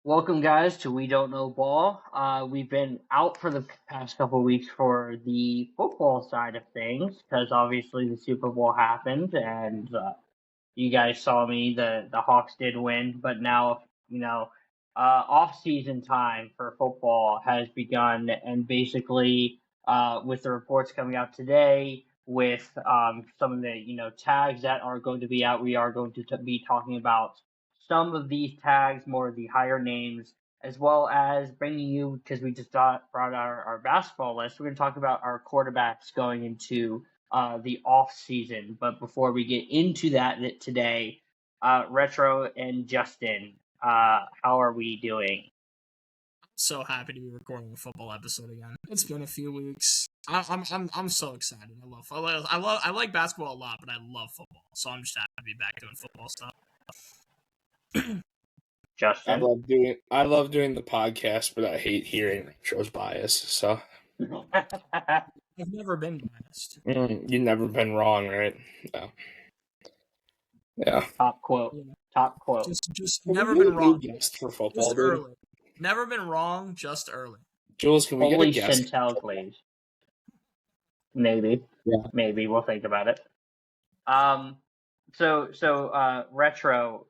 Welcome, guys, to We Don't Know Ball. We've been out for the past couple of weeks for the football side of things because obviously the Super Bowl happened, and you guys saw me. The Hawks did win, but now off season time for football has begun, and basically, with the reports coming out today, with some of the tags that are going to be out, we are going to be talking about some of these tags, more of the higher names, as well as bringing you, because we just brought our basketball list. We're going to talk about our quarterbacks going into the off season. But before we get into that today, Retro and Justin, how are we doing? So happy to be recording a football episode again. It's been a few weeks. I'm so excited. I like basketball a lot, but I love football. So I'm just happy to be back doing football stuff. Justin, I love doing the podcast, but I hate hearing Retro's bias. So I've never been biased. You've never been wrong, right? No. Yeah. Top quote. Yeah. Top quote. Just never been wrong. Guest for football, Just early. Never been wrong. Just early. Jules, can we Holy get a guest? Chantel glaze. Maybe. Yeah. Maybe we'll think about it. So Retro.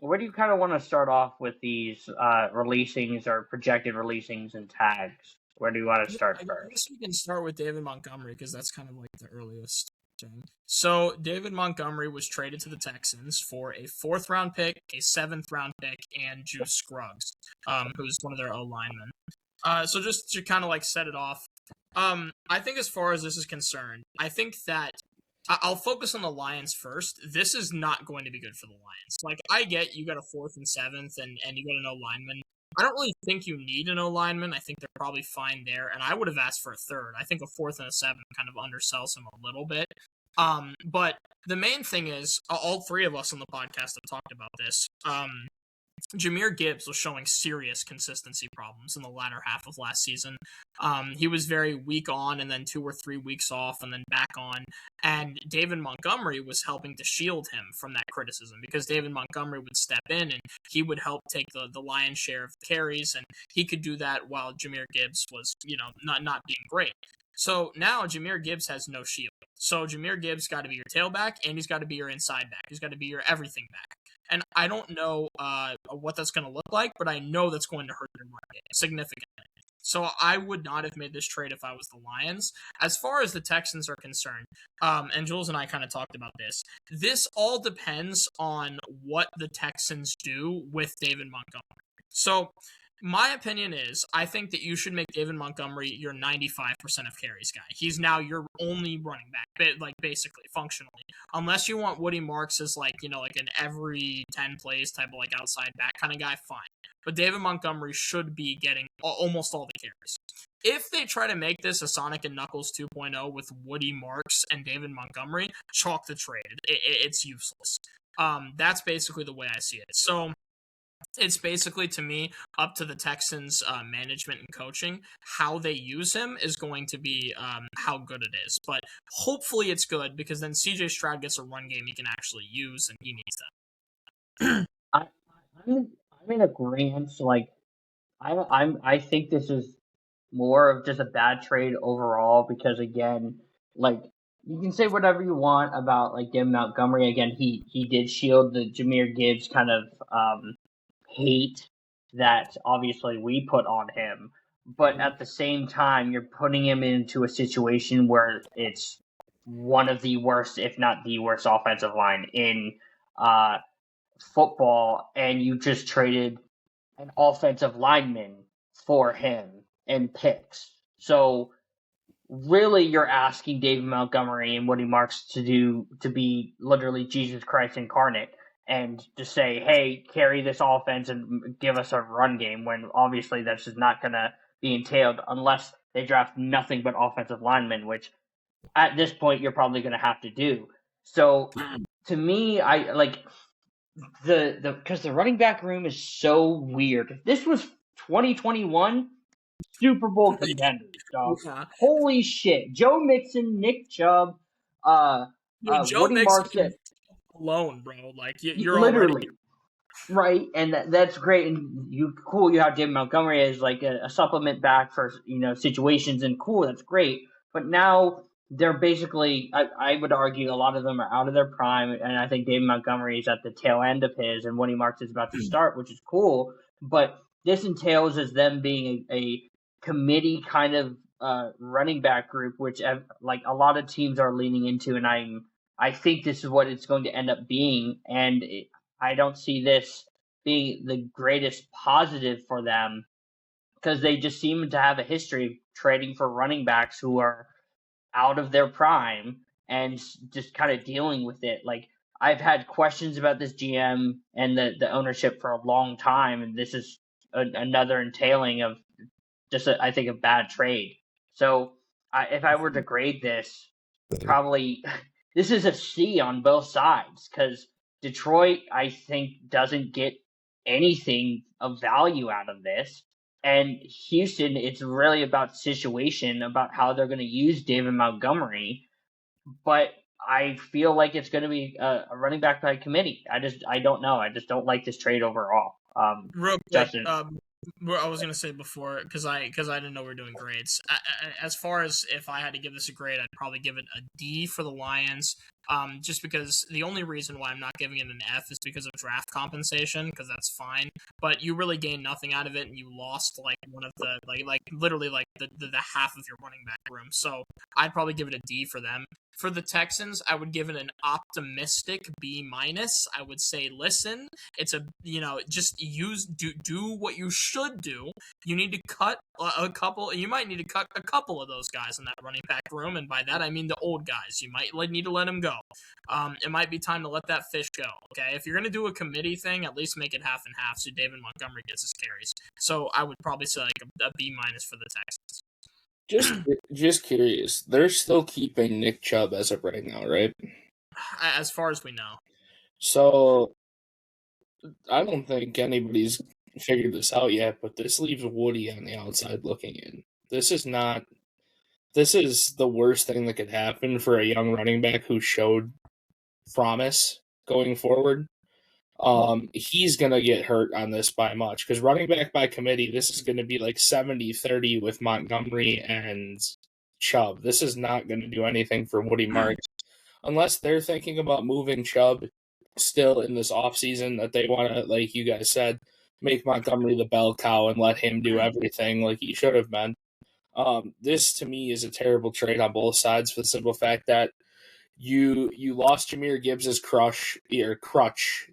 Where do you kind of want to start off with these releasings or projected releasings and tags? Where do you want to start first? I guess we can start with David Montgomery because that's kind of like the earliest thing. So David Montgomery was traded to the Texans for a 4th-round pick, a 7th-round pick, and Juice Scruggs, who's one of their O-linemen. So just to kind of like set it off, I think as far as this is concerned, I think that I'll focus on the Lions first. This is not going to be good for the Lions. Like, I get you got a 4th and 7th and you got an O-lineman. I don't really think you need an O-lineman. I think they're probably fine there, and I would have asked for a 3rd. I think a 4th and a 7th kind of undersells him a little bit. But the main thing is, all three of us on the podcast have talked about this. Jahmyr Gibbs was showing serious consistency problems in the latter half of last season. He was very weak on and then 2 or 3 weeks off and then back on. And David Montgomery was helping to shield him from that criticism because David Montgomery would step in and he would help take the lion's share of the carries, and he could do that while Jahmyr Gibbs was, not being great. So now Jahmyr Gibbs has no shield. So Jahmyr Gibbs got to be your tailback, and he's got to be your inside back. He's got to be your everything back. And I don't know what that's going to look like, but I know that's going to hurt their run game significantly. So I would not have made this trade if I was the Lions. As far as the Texans are concerned, and Jules and I kind of talked about this, this all depends on what the Texans do with David Montgomery. So my opinion is, I think that you should make David Montgomery your 95% of carries guy. He's now your only running back, like basically, functionally. Unless you want Woody Marks as like an every 10 plays type of like outside back kind of guy, fine. But David Montgomery should be getting almost all the carries. If they try to make this a Sonic and Knuckles 2.0 with Woody Marks and David Montgomery, chalk the trade. It's useless. That's basically the way I see it. So it's basically, to me, up to the Texans' management and coaching. How they use him is going to be how good it is. But hopefully it's good, because then C.J. Stroud gets a run game he can actually use, and he needs that. I'm in agreement. Like, I think this is more of just a bad trade overall because, again, like, you can say whatever you want about like David Montgomery. Again, he did shield the Jahmyr Gibbs kind of hate that obviously we put on him, but at the same time you're putting him into a situation where it's one of the worst, if not the worst, offensive line in football, and you just traded an offensive lineman for him and picks. So really you're asking David Montgomery and Woody Marks to be literally Jesus Christ incarnate and to say, hey, carry this offense and give us a run game, when obviously that's just not going to be entailed unless they draft nothing but offensive linemen, which at this point you're probably going to have to do. So to me, I like because the running back room is so weird. If this was 2021, Super Bowl contenders, dog. Yeah. Holy shit. Joe Mixon, Nick Chubb, Joe Woody Marks alone, bro. Like, you're literally. Right, and that's great. And you have David Montgomery as like a supplement back for situations, and cool, that's great. But now they're basically, I would argue, a lot of them are out of their prime, and I think David Montgomery is at the tail end of his, and Woody Marks is about to start, which is cool. But this entails as them being a committee kind of running back group, which like a lot of teams are leaning into, and I think this is what it's going to end up being, and I don't see this being the greatest positive for them because they just seem to have a history of trading for running backs who are out of their prime and just kind of dealing with it. Like, I've had questions about this GM and the ownership for a long time, and this is another entailing of just I think a bad trade. So if I were to grade this, probably this is a C on both sides because Detroit, I think, doesn't get anything of value out of this. And Houston, it's really about situation, about how they're going to use David Montgomery. But I feel like it's going to be a running back by committee. I don't know. I just don't like this trade overall. Real quick, Justin. I was gonna say before because I didn't know we were doing grades. As far as if I had to give this a grade, I'd probably give it a D for the Lions. Just because the only reason why I'm not giving it an F is because of draft compensation, because that's fine. But you really gained nothing out of it, and you lost like one of the like literally like the half of your running back room. So I'd probably give it a D for them. For the Texans, I would give it an optimistic B minus. I would say, listen, it's a just do what you should do. You need to cut a couple. You might need to cut a couple of those guys in that running back room, and by that I mean the old guys. You might need to let them go. It might be time to let that fish go. Okay, if you're gonna do a committee thing, at least make it half and half so David Montgomery gets his carries. So I would probably say like a B minus for the Texans. Just curious. They're still keeping Nick Chubb as of right now, right? As far as we know. So I don't think anybody's figured this out yet, but this leaves Woody on the outside looking in. This is the worst thing that could happen for a young running back who showed promise going forward. He's going to get hurt on this by much because running back by committee, this is going to be like 70-30 with Montgomery and Chubb. This is not going to do anything for Woody Marks unless they're thinking about moving Chubb still in this offseason that they want to, like you guys said, make Montgomery the bell cow and let him do everything like he should have been. This to me is a terrible trade on both sides for the simple fact that you lost Jahmyr Gibbs' crutch,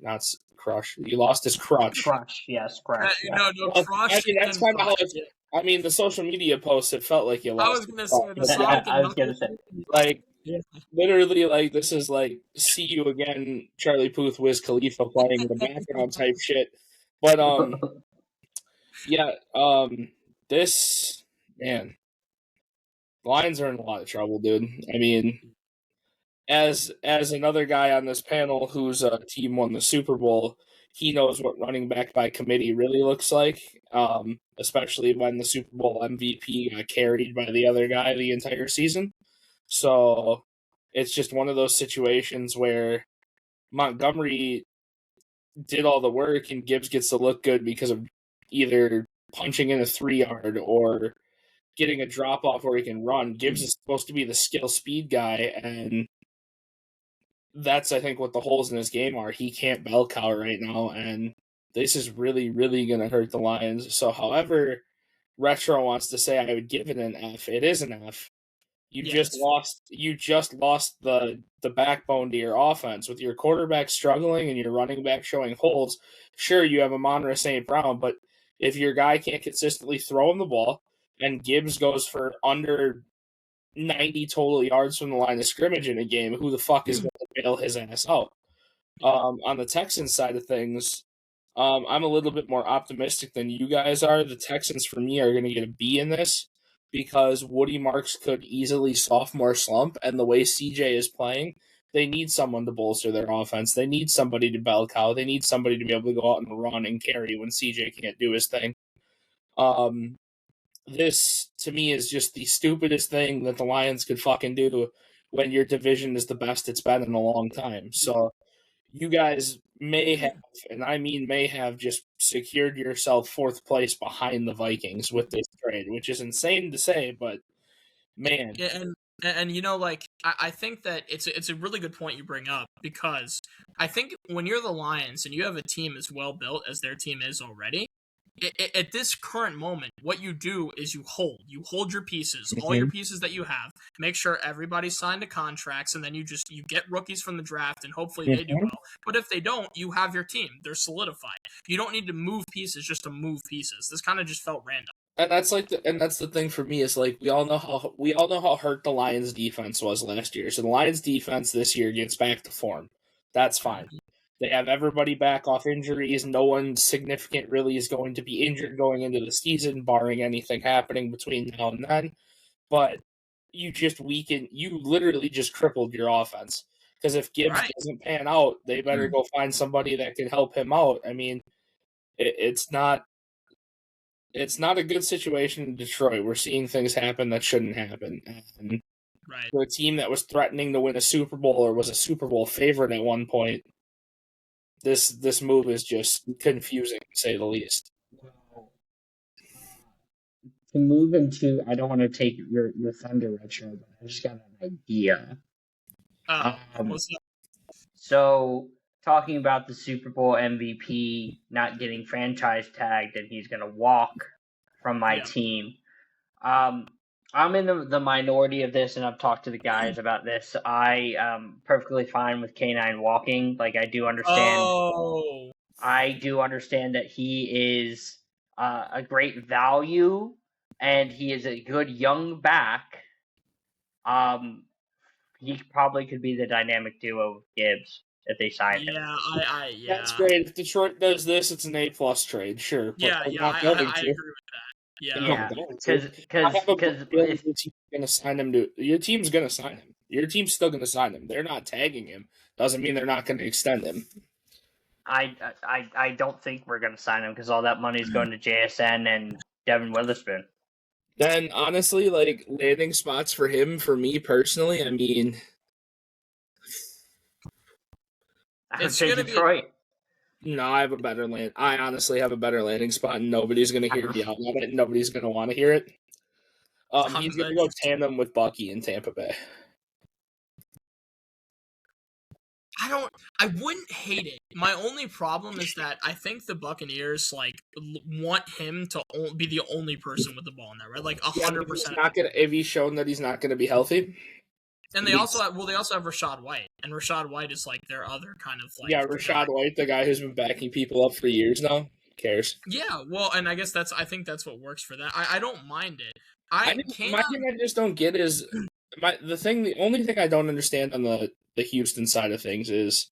not crush. You lost his crutch. Crush, yes, crush. No, crush. I mean, that's kind of how it's. I mean, the social media posts, it felt like you lost. I was gonna say the Sonic. I was gonna say like literally, like this is like see you again, Charlie Puth, Wiz Khalifa playing in the background type shit. But yeah, this man, Lions are in a lot of trouble, dude. I mean, as another guy on this panel whose team won the Super Bowl, he knows what running back by committee really looks like, especially when the Super Bowl MVP got carried by the other guy the entire season. So it's just one of those situations where Montgomery did all the work and Gibbs gets to look good because of either punching in a 3-yard or getting a drop off where he can run. Gibbs is supposed to be the skill speed guy, and that's, I think, what the holes in his game are. He can't bell cow right now, and this is really, really going to hurt the Lions. So, however Retro wants to say I would give it an F, it is an F. You just lost the backbone to your offense with your quarterback struggling and your running back showing holes. Sure, you have Amon-Ra St. Brown, but if your guy can't consistently throw him the ball and Gibbs goes for under 90 total yards from the line of scrimmage in a game, who the fuck is going to bail his ass out? On the Texans side of things, I'm a little bit more optimistic than you guys are. The Texans, for me, are going to get a B in this because Woody Marks could easily sophomore slump, and the way CJ is playing, they need someone to bolster their offense. They need somebody to bell cow. They need somebody to be able to go out and run and carry when CJ can't do his thing. This, to me, is just the stupidest thing that the Lions could fucking do when your division is the best it's been in a long time. So you guys may have, and I mean may have, just secured yourself fourth place behind the Vikings with this trade, which is insane to say, but man. And you know, like I think that it's a really good point you bring up, because I think when you're the Lions and you have a team as well built as their team is already, at this current moment, what you do is you hold your pieces, all your pieces that you have, make sure everybody's signed to contracts, and then you get rookies from the draft, and hopefully they do well. But if they don't, you have your team; they're solidified. You don't need to move pieces just to move pieces. This kind of just felt random. And that's the thing for me is, like, we all know how hurt the Lions defense was last year. So the Lions defense this year gets back to form. That's fine. They have everybody back off injuries. No one significant really is going to be injured going into the season, barring anything happening between now and then. But you literally just crippled your offense. Because if Gibbs doesn't pan out, they better go find somebody that can help him out. I mean, it's not a good situation in Detroit. We're seeing things happen that shouldn't happen. And for a team that was threatening to win a Super Bowl or was a Super Bowl favorite at one point, this move is just confusing, to say the least. To move into, I don't want to take your thunder, Retro, but I just got an idea. What's up? So, talking about the Super Bowl MVP not getting franchise tagged and he's going to walk from my team. I'm in the minority of this, and I've talked to the guys about this. I am perfectly fine with K9 walking. Like, I do understand. Oh. I do understand that he is a great value, and he is a good young back. He probably could be the dynamic duo with Gibbs if they sign him. Yeah. That's great. If Detroit does this, it's an A+ trade, sure. But I agree with that. Yeah, because your team's gonna sign him your team's gonna sign him. Your team's still gonna sign him. They're not tagging him. Doesn't mean they're not gonna extend him. I don't think we're gonna sign him because all that money is going to JSN and Devin Witherspoon. Then honestly, like, landing spots for him, for me personally, I mean, I would say Detroit. No, I honestly have a better landing spot, and nobody's going to hear me out on it. Nobody's going to want to hear it. He's going to go tandem with Bucky in Tampa Bay. I wouldn't hate it. My only problem is that I think the Buccaneers want him to be the only person with the ball in there, right? Like 100%. If he's shown that he's not going to be healthy. And they also have Rachaad White, and Rachaad White is like their other kind of like Rachaad White, the guy who's been backing people up for years now. Who cares? Yeah, well, and I guess I think that's what works for that. I don't mind it. My thing I just don't get is the only thing I don't understand on the Houston side of things is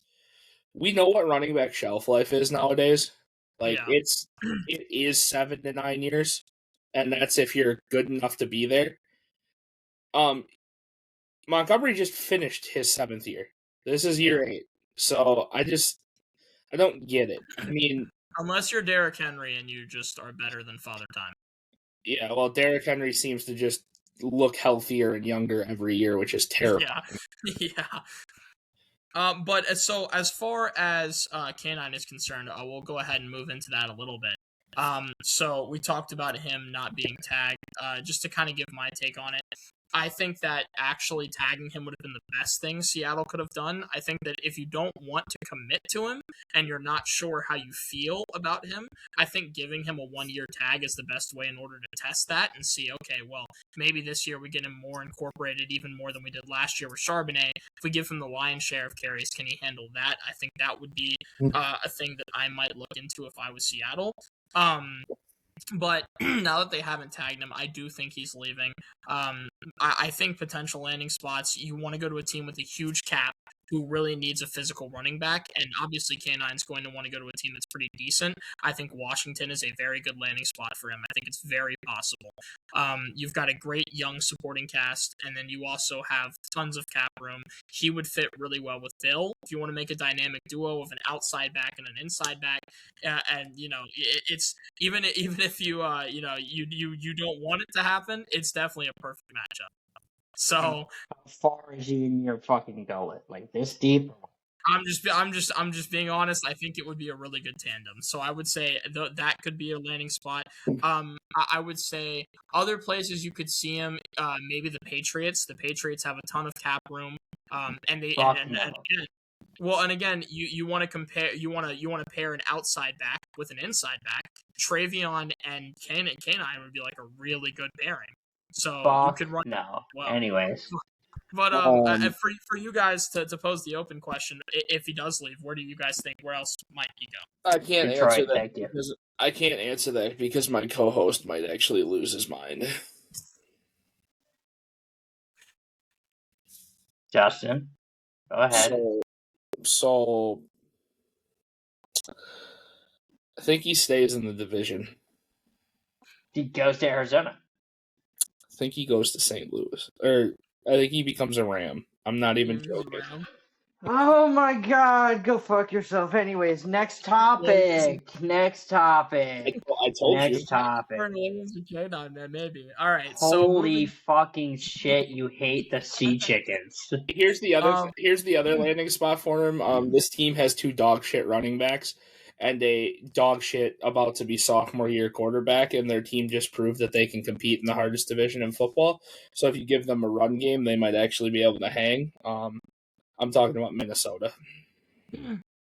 we know what running back shelf life is nowadays. Like it is 7 to 9 years, and that's if you're good enough to be there. Montgomery just finished his 7th year. This is year 8. So I don't get it. I mean, unless you're Derrick Henry and you just are better than Father Time. Yeah, well, Derrick Henry seems to just look healthier and younger every year, which is terrible. Yeah. But so as far as K9 is concerned, we'll go ahead and move into that a little bit. So we talked about him not being tagged. Just to kind of give my take on it, I think that actually tagging him would have been the best thing Seattle could have done. I think that if you don't want to commit to him and you're not sure how you feel about him, I think giving him a 1-year tag is the best way in order to test that and see, okay, well, maybe this year we get him more incorporated, even more than we did last year with Charbonnet. If we give him the lion's share of carries, can he handle that? I think that would be a thing that I might look into if I was Seattle. But now that they haven't tagged him, I do think he's leaving. I think potential landing spots, you want to go to a team with a huge cap who really needs a physical running back, and obviously K9's going to want to go to a team that's pretty decent. I think Washington is a very good landing spot for him. I think it's very possible. You've got a great young supporting cast, and then you also have tons of cap room. He would fit really well with Bill. If you want to make a dynamic duo of an outside back and an inside back, and it's even if you you don't want it to happen, it's definitely a perfect matchup. So how far is he in your fucking gullet? Like this deep? I'm just being honest. I think it would be a really good tandem. So I would say that could be a landing spot. I would say other places you could see him. Maybe the Patriots. The Patriots have a ton of cap room. And they Fuck and no. again, well, and again, you want to compare. You want to pair an outside back with an inside back. Travion and Canine would be like a really good pairing. So you Fuck could run no. well. Anyways, But for you guys to pose the open question, if he does leave, where do you guys think? Where else might he go? I can't Detroit, answer that thank you. because I can't answer that because my co-host might actually lose his mind. Justin, go ahead. So I think he stays in the division. He goes to Arizona. I think he goes to St. Louis, or I think he becomes a Ram. I'm not even joking. Oh my God! Go fuck yourself. Anyways, next topic. Next topic. I told you. Next topic. Maybe. All right. Holy fucking shit! You hate the sea chickens. Here's the other landing spot for him. This team has 2 dog shit running backs and a dog shit about to be sophomore year quarterback, and their team just proved that they can compete in the hardest division in football. So if you give them a run game, they might actually be able to hang. I'm talking about Minnesota.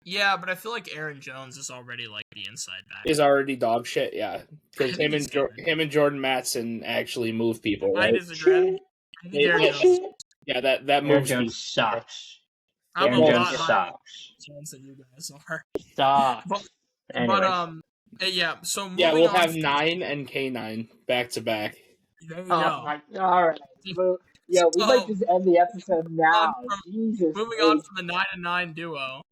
Yeah, but I feel like Aaron Jones is already like the inside back. Is already dog shit, yeah. Because him and Jordan Matson actually move people. Right? I disagree. I think Aaron Jones. Yeah, that Aaron moves Jones sucks. I'm Aaron a Jones lot sucks. Jones than you guys are. Sucks. Yeah. So yeah, we'll on have 9 and K9 back to back. There you go. All right. Yeah, we might just end the episode now. Jesus. Moving on from the 9-9 duo,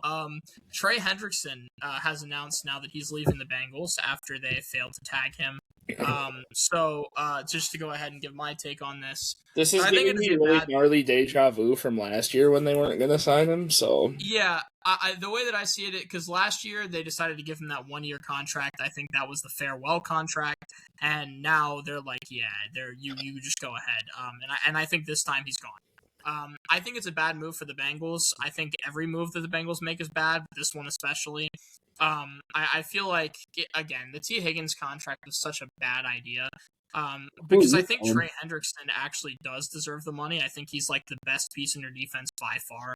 Trey Hendrickson has announced now that he's leaving the Bengals after they failed to tag him. So just to go ahead and give my take on this, this is giving me really gnarly deja vu from last year when they weren't going to sign him. So yeah, the way that I see it, because last year they decided to give him that 1-year contract. I think that was the farewell contract, and now they're like, yeah, you just go ahead. And I think this time he's gone. I think it's a bad move for the Bengals. I think every move that the Bengals make is bad, but this one especially. I feel like, again, the T. Higgins contract was such a bad idea. Because I think Trey Hendrickson actually does deserve the money. I think he's like the best piece in your defense by far.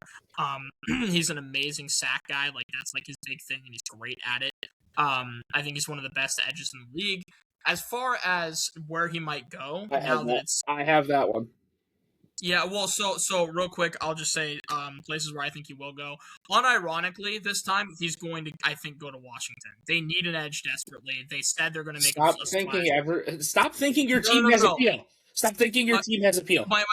He's an amazing sack guy. Like that's like his big thing, and he's great at it. I think he's one of the best edges in the league. As far as where he might go, I have that one. Yeah, well, so real quick, I'll just say places where I think he will go. Unironically, this time he's going to, I think, go to Washington. They need an edge desperately. They said they're going to make. Stop thinking your team has appeal. Stop thinking your team has appeal. My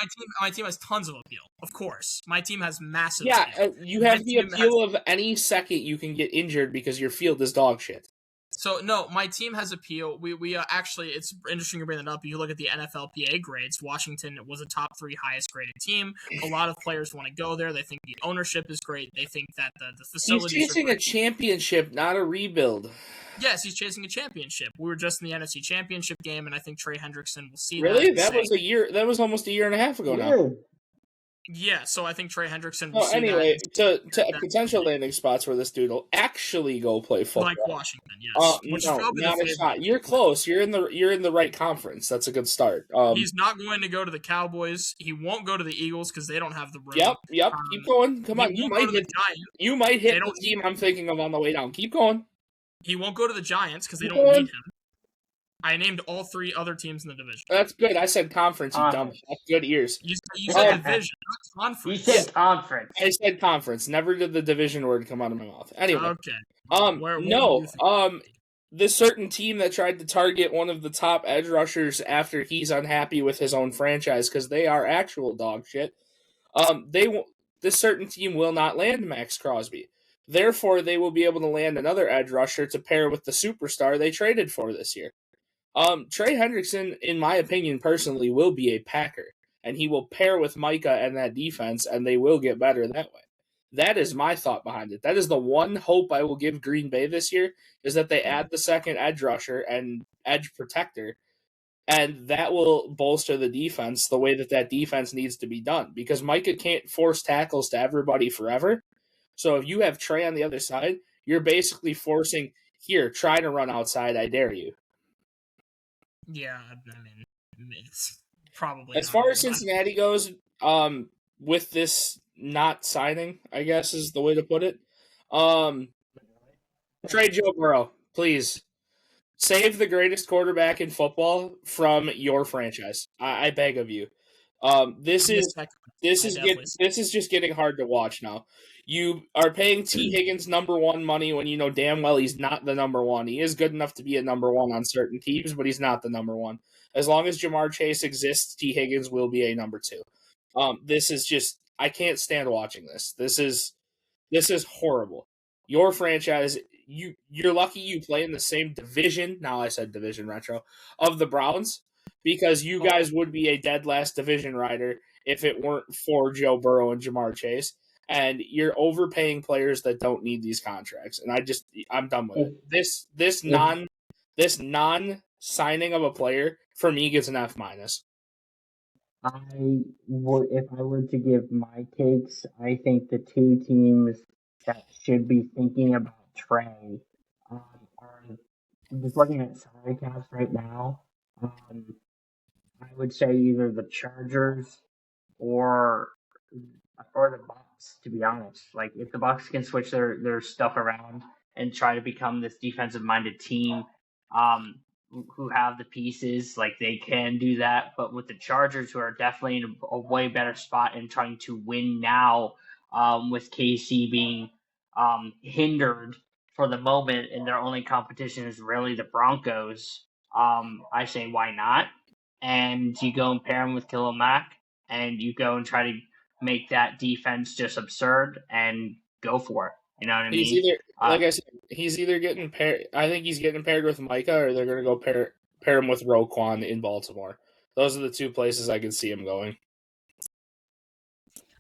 team has tons of appeal. Of course, my team has massive. appeal. You have the appeal of any second you can get injured because your field is dog shit. So, no, my team has appeal. We actually, it's interesting to bring that up. If you look at the NFLPA grades, Washington was a top 3 highest graded team. A lot of players want to go there. They think the ownership is great. They think that the facilities He's chasing a championship, not a rebuild. Yes, he's chasing a championship. We were just in the NFC Championship game, and I think Trey Hendrickson will see really? that. That was almost a year and a half ago now. Yeah, so I think Trey Hendrickson will see anyway, to potential landing spots where this dude will actually go play football. Like Washington, yes. No, not a shot. You're close. You're in the right conference. That's a good start. He's not going to go to the Cowboys. He won't go to the Eagles because they don't have the room. Yep. Keep going. Come on. You might hit the team I'm thinking of on the way down. Keep going. He won't go to the Giants because they don't need him. I named all 3 other teams in the division. That's good. I said conference, you dumb. That's good ears. You said division, not conference. You said conference. I said conference. Never did the division word come out of my mouth. Anyway. Okay. This certain team that tried to target one of the top edge rushers after he's unhappy with his own franchise because they are actual dog shit. This certain team will not land Max Crosby. Therefore, they will be able to land another edge rusher to pair with the superstar they traded for this year. Trey Hendrickson, in my opinion, personally, will be a Packer, and he will pair with Micah and that defense, and they will get better that way. That is my thought behind it. That is the one hope I will give Green Bay this year, is that they add the second edge rusher and edge protector, and that will bolster the defense the way that defense needs to be done, because Micah can't force tackles to everybody forever, So if you have Trey on the other side, you're basically forcing, here, try to run outside, I dare you. Yeah, I mean, it's probably As not far all as about. Cincinnati goes, with this not signing, I guess is the way to put it. Trade Joe Burrow, please. Save the greatest quarterback in football from your franchise. I beg of you. This I'm the is second. this I is definitely. this is just getting hard to watch now. You are paying T. Higgins number one money when you know damn well he's not the number one. He is good enough to be a number one on certain teams, but he's not the number one. As long as Jamar Chase exists, T. Higgins will be a number two. This is just I can't stand watching this. This is horrible. Your franchise, you're lucky you play in the same division. Now I said division retro of the Browns because you guys would be a dead last division rider if it weren't for Joe Burrow and Jamar Chase. And you're overpaying players that don't need these contracts. And I'm done with it. This non signing of a player for me gets an F minus. If I were to give my takes, I think the two teams that should be thinking about Trey are just looking at salary caps right now. I would say either the Chargers or the Bucks. To be honest, like if the Bucks can switch their stuff around and try to become this defensive minded team, um, who have the pieces, like they can do that. But with the Chargers, who are definitely in a way better spot and trying to win now, with KC being hindered for the moment, and their only competition is really the Broncos. I say why not? And you go and pair him with Khalil Mack, and you go and try to make that defense just absurd and go for it. You know what I He's mean? either, like I said, he's either getting paired. I think he's getting paired with Micah, or they're going to go pair him with Roquan in Baltimore. Those are the two places I can see him going.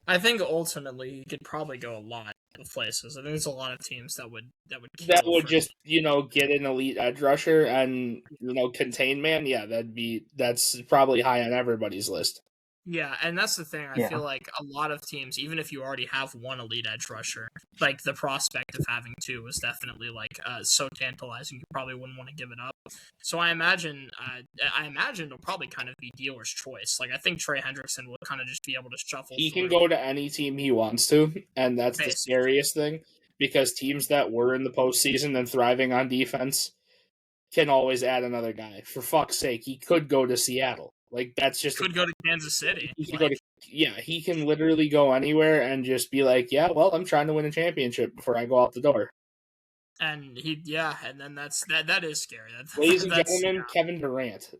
I think ultimately he could probably go a lot of places. I think there's a lot of teams that would kill That would for just get an elite edge rusher and contain man. Yeah, that's probably high on everybody's list. Yeah, and that's the thing. I Yeah. feel like a lot of teams, even if you already have one elite edge rusher, like the prospect of having two is definitely like so tantalizing. You probably wouldn't want to give it up. So I imagine it'll probably kind of be dealer's choice. Like I think Trey Hendrickson will kind of just be able to shuffle. He can through, go to any team he wants to, and that's the basically. scariest thing because teams that were in the postseason and thriving on defense can always add another guy. For fuck's sake, he could go to Seattle. Like that's just Could go to Kansas City. he could go to he can literally go anywhere and just be like, yeah, well, I'm trying to win a championship before I go out the door. And and then that is scary. Ladies and gentlemen, Kevin Durant.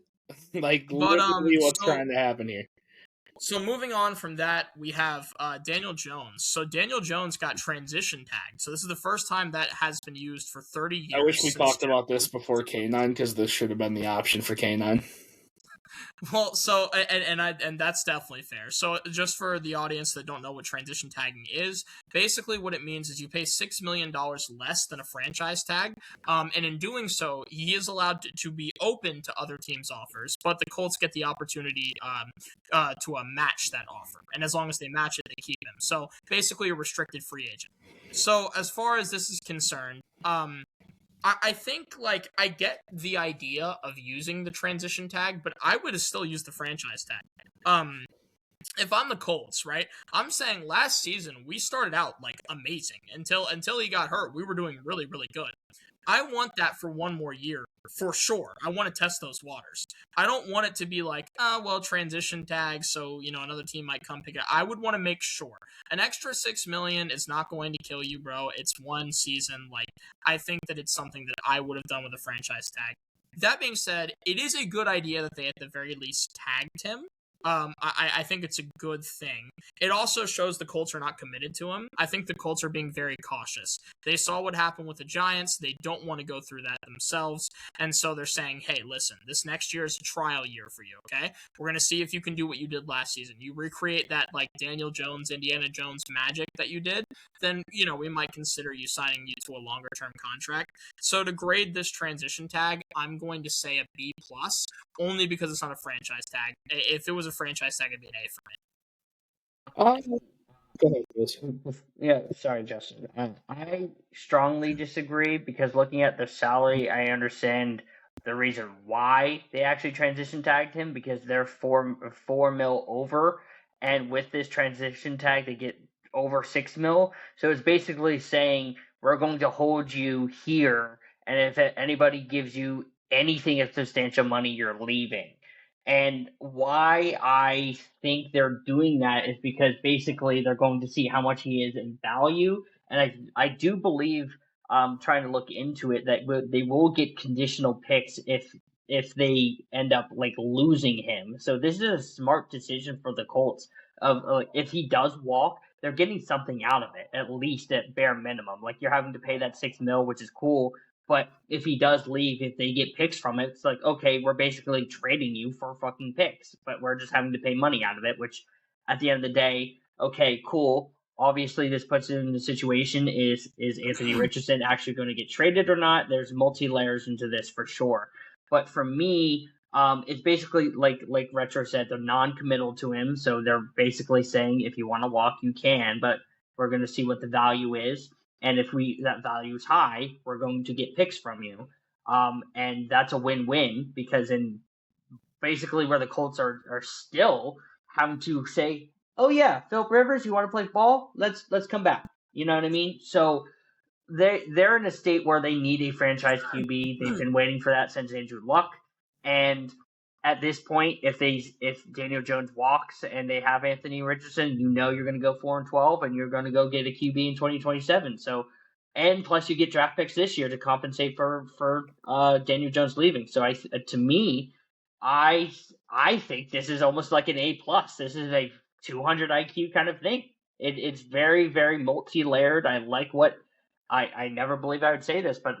Like literally what's trying to happen here. So moving on from that, we have Daniel Jones. So Daniel Jones got transition tagged. So this is the first time that has been used for 30 years. I wish we talked about this before K9 because this should have been the option for K9. Well, so and that's definitely fair. So just for the audience that don't know what transition tagging is, basically what it means is you pay $6 million less than a franchise tag, and in doing so, he is allowed to be open to other teams' offers, but the Colts get the opportunity to match that offer, and as long as they match it, they keep him. So basically, a restricted free agent. So as far as this is concerned, I think, like, I get the idea of using the transition tag, but I would have still used the franchise tag. If I'm the Colts, right, I'm saying last season we started out, like, amazing. Until he got hurt, we were doing really, really good. I want that for one more year, for sure. I want to test those waters. I don't want it to be like, transition tag, so, another team might come pick it. I would want to make sure. An extra $6 million is not going to kill you, bro. It's one season. Like, I think that it's something that I would have done with a franchise tag. That being said, it is a good idea that they at the very least tagged him. I think it's a good thing. It also shows the Colts are not committed to him. I think the Colts are being very cautious. They saw what happened with the Giants. They don't want to go through that themselves. And so they're saying, hey, listen, this next year is a trial year for you, okay? We're going to see if you can do what you did last season. You recreate that, like, Daniel Jones, Indiana Jones magic that you did, then, we might consider you signing you to a longer-term contract. So to grade this transition tag, I'm going to say a B+, only because it's not a franchise tag. If it was a franchise tag, it'd be an A for me. Go ahead, Jules. Yeah, sorry, Justin. I strongly disagree because looking at the salary, I understand the reason why they actually transition tagged him because they're 4 mil over, and with this transition tag, they get over 6 mil. So it's basically saying we're going to hold you here, and if anybody gives you anything of substantial money, you're leaving. And why I think they're doing that is because basically they're going to see how much he is in value. And I do believe, trying to look into it, that they will get conditional picks if they end up like losing him. So this is a smart decision for the Colts. Of if he does walk, they're getting something out of it, at least at bare minimum. Like you're having to pay that 6 mil, which is cool, but if he does leave, if they get picks from it, it's like, okay, we're basically trading you for fucking picks, but we're just having to pay money out of it, which at the end of the day, okay, cool. Obviously, this puts it in the situation is Anthony Richardson actually going to get traded or not? There's multi layers into this for sure. But for me, it's basically like Retro said, they're non-committal to him, so they're basically saying if you want to walk, you can, but we're going to see what the value is. And if that value is high, we're going to get picks from you. And that's a win-win because in basically where the Colts are still having to say, oh yeah, Philip Rivers, you want to play ball? Let's come back. You know what I mean? So they're in a state where they need a franchise QB. They've been waiting for that since Andrew Luck, and at this point, if Daniel Jones walks and they have Anthony Richardson, you know you're going to go 4-12, and you're going to go get a QB in 2027. So, and plus you get draft picks this year to compensate for Daniel Jones leaving. So to me, I I think this is almost like an A+. This is a 200 IQ kind of thing. It's very, very multi-layered. I like what I never believed I would say this, but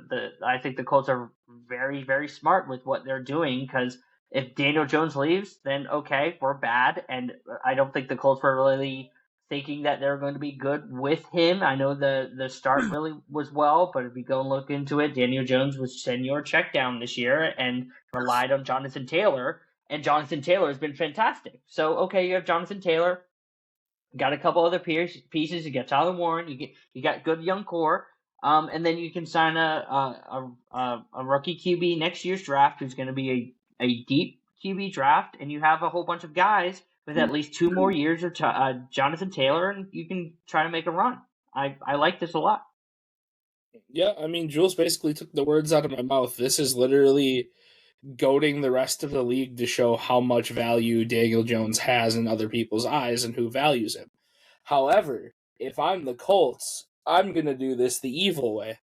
I think the Colts are very, very smart with what they're doing because if Daniel Jones leaves, then okay, we're bad, and I don't think the Colts were really thinking that they're going to be good with him. I know the start really was well, but if you go and look into it, Daniel Jones was senior check down this year and relied on Jonathan Taylor, and Jonathan Taylor has been fantastic. So okay, you have Jonathan Taylor, got a couple other pieces. You got Tyler Warren. You got good young core. And then you can sign a rookie QB next year's draft, who's going to be a deep QB draft, and you have a whole bunch of guys with at least 2 more years of Jonathan Taylor, and you can try to make a run. I like this a lot. Yeah, I mean, Jules basically took the words out of my mouth. This is literally goading the rest of the league to show how much value Daniel Jones has in other people's eyes and who values him. However, if I'm the Colts, I'm going to do this the evil way.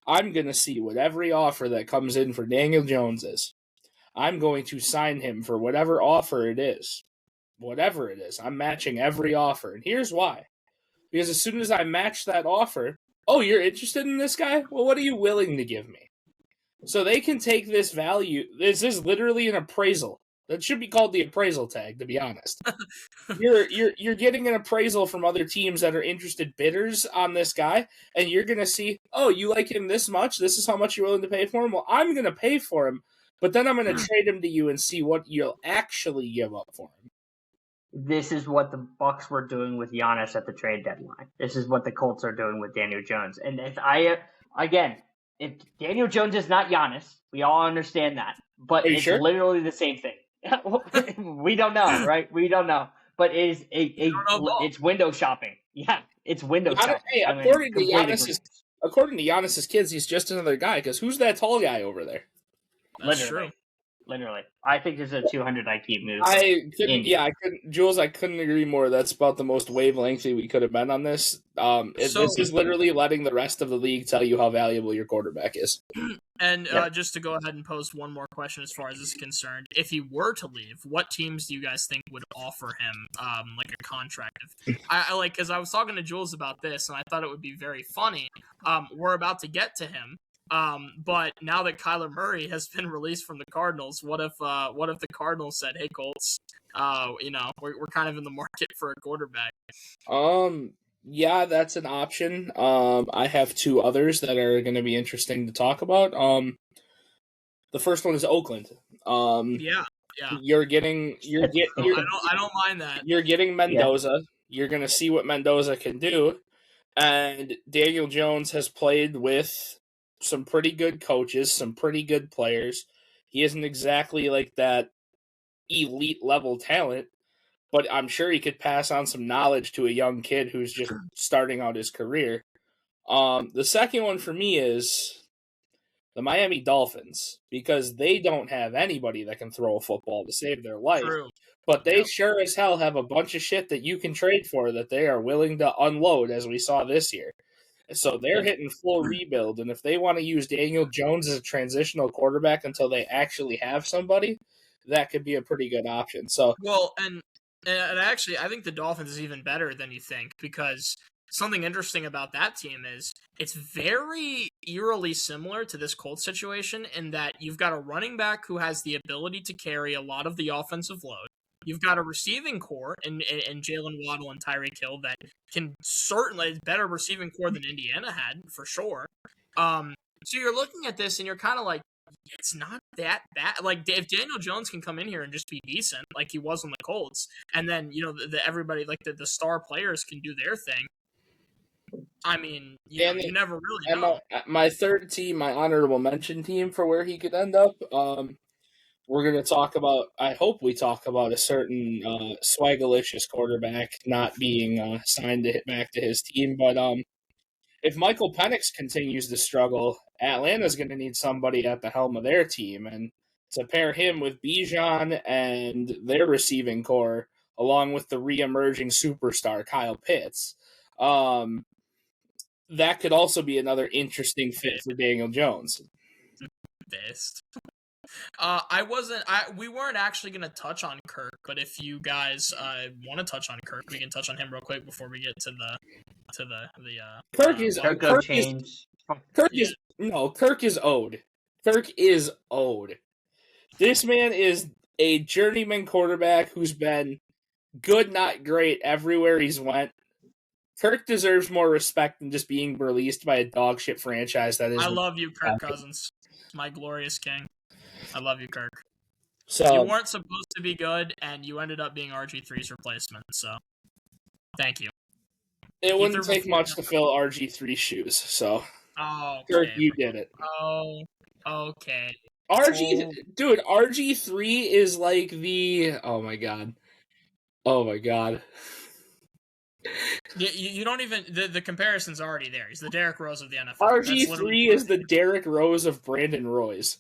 I'm going to see what every offer that comes in for Daniel Jones is. I'm going to sign him for whatever offer it is. Whatever it is, I'm matching every offer. And here's why. Because as soon as I match that offer, oh, you're interested in this guy? Well, what are you willing to give me? So they can take this value. This is literally an appraisal. That should be called the appraisal tag, to be honest. You're getting an appraisal from other teams that are interested bidders on this guy, and you're gonna see, oh, you like him this much? This is how much you're willing to pay for him? Well, I'm gonna pay for him, but then I'm gonna trade him to you and see what you'll actually give up for him. This is what the Bucks were doing with Giannis at the trade deadline. This is what the Colts are doing with Daniel Jones. And if Daniel Jones is not Giannis, we all understand that. But it's sure? literally the same thing. We don't know, right? We don't know. But it is it's window shopping. Yeah, it's window shopping. Hey, according to Giannis's kids, he's just another guy. Because who's that tall guy over there? That's true. Literally. I think this is a 200 IQ move. Jules, I couldn't agree more. That's about the most wavelengthy we could have been on this. This is literally letting the rest of the league tell you how valuable your quarterback is. And just to go ahead and pose one more question as far as this is concerned, if he were to leave, what teams do you guys think would offer him like a contract? Because I was talking to Jules about this, and I thought it would be very funny. We're about to get to him. But now that Kyler Murray has been released from the Cardinals, what if the Cardinals said, "Hey Colts, we're kind of in the market for a quarterback"? Yeah, that's an option. I have 2 others that are going to be interesting to talk about. The first one is Oakland. Yeah. You're getting I don't mind that. You're getting Mendoza. You're going to see what Mendoza can do. And Daniel Jones has played with some pretty good coaches, some pretty good players. He isn't exactly like that elite level talent, but I'm sure he could pass on some knowledge to a young kid who's just starting out his career. The second one for me is the Miami Dolphins, because they don't have anybody that can throw a football to save their life. True. But they sure as hell have a bunch of shit that you can trade for that they are willing to unload, as we saw this year. So they're hitting full rebuild, and if they want to use Daniel Jones as a transitional quarterback until they actually have somebody, that could be a pretty good option. So, well, and actually, I think the Dolphins is even better than you think, because something interesting about that team is it's very eerily similar to this Colts situation in that you've got a running back who has the ability to carry a lot of the offensive load. You've got a receiving core in Jalen Waddle and Tyreek Hill that can certainly better receiving core than Indiana had, for sure. So you're looking at this and you're kind of like, it's not that bad. Like, if Daniel Jones can come in here and just be decent, like he was on the Colts, and then everybody, like the star players, can do their thing. I mean, you never really know. My third team, my honorable mention team for where he could end up. We're going to talk about, I hope we talk about a certain swagalicious quarterback not being signed to hit back to his team. But if Michael Penix continues to struggle, Atlanta's going to need somebody at the helm of their team. And to pair him with Bijan and their receiving core, along with the re-emerging superstar Kyle Pitts, that could also be another interesting fit for Daniel Jones. Best. We weren't actually going to touch on Kirk, but if you guys want to touch on Kirk, we can touch on him real quick before we get to the Kirk is owed. Kirk is owed. This man is a journeyman quarterback who's been good, not great, everywhere he's went. Kirk deserves more respect than just being released by a dog shit franchise that is. I love you, Kirk Cousins, my glorious king. I love you, Kirk. So you weren't supposed to be good, and you ended up being RG3's replacement. So, thank you. It wouldn't take much to fill RG3's shoes. So, okay. Kirk, you did it. Oh, okay. Dude, RG3 is like the. Oh my god. You don't even the comparison's already there. He's the Derrick Rose of the NFL. RG3 is the Derrick Rose of Brandon Roy's.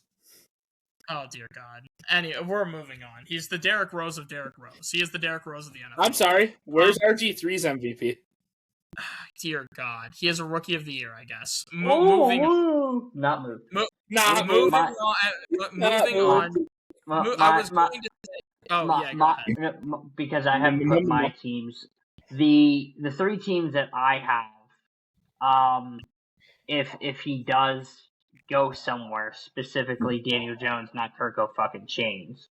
Oh dear God. Anyway, we're moving on. He's the Derrick Rose of Derrick Rose. He is the Derrick Rose of the NFL. I'm sorry. Where's RG3's MVP? Dear God, he is a Rookie of the Year, I guess. Moving on. I was going to say. Go ahead. Because I have put my teams. The three teams that I have, if he does go somewhere, specifically Daniel Jones, not Kirko fucking Chains,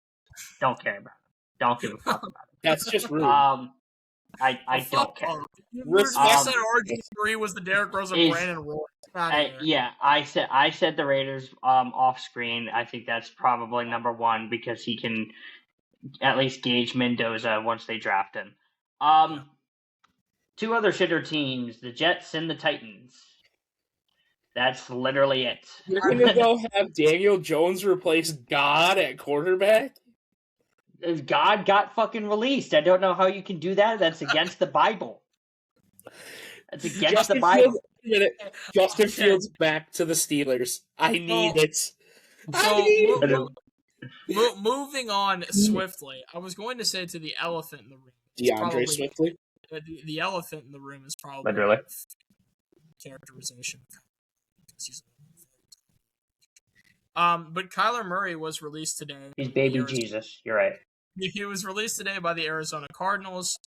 don't care about it. Don't give a fuck about it. That's just rude. I don't care. You said RG3 was the Derrick Rose of Brandon Roy. Yeah, I said the Raiders off screen. I think that's probably number one because he can at least gauge Mendoza once they draft him. Two other shitter teams, the Jets and the Titans. That's literally it. You're going to go have Daniel Jones replace God at quarterback? God got fucking released. I don't know how you can do that. That's against the Bible. That's against the Bible. Justin Fields back to the Steelers. I need it. Moving on swiftly, I was going to say to the elephant in the room. DeAndre Swiftly? The elephant in the room is probably literally characterization. But Kyler Murray was released today. He's baby Jesus. You're right. He was released today by the Arizona Cardinals.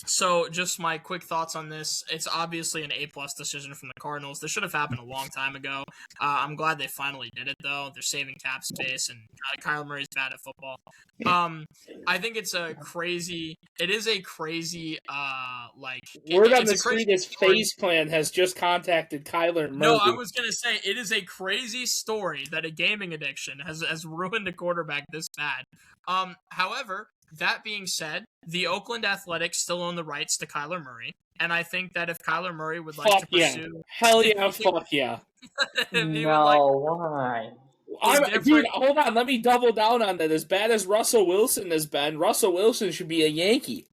So just my quick thoughts on this. It's obviously an A+ decision from the Cardinals. This should have happened a long time ago. I'm glad they finally did it, though. They're saving cap space, and Kyler Murray's bad at football. I think it is a crazy, word on the street is FaZe Clan has just contacted Kyler Murray. No, I was going to say, it is a crazy story that a gaming addiction has ruined a quarterback this bad. However, That being said, the Oakland Athletics still own the rights to Kyler Murray, and I think that if Kyler Murray would like Fuck to yeah. pursue, Hell yeah, fuck yeah. if he would like No, why? Dude, different, hold on. Let me double down on that. As bad as Russell Wilson has been, Russell Wilson should be a Yankee.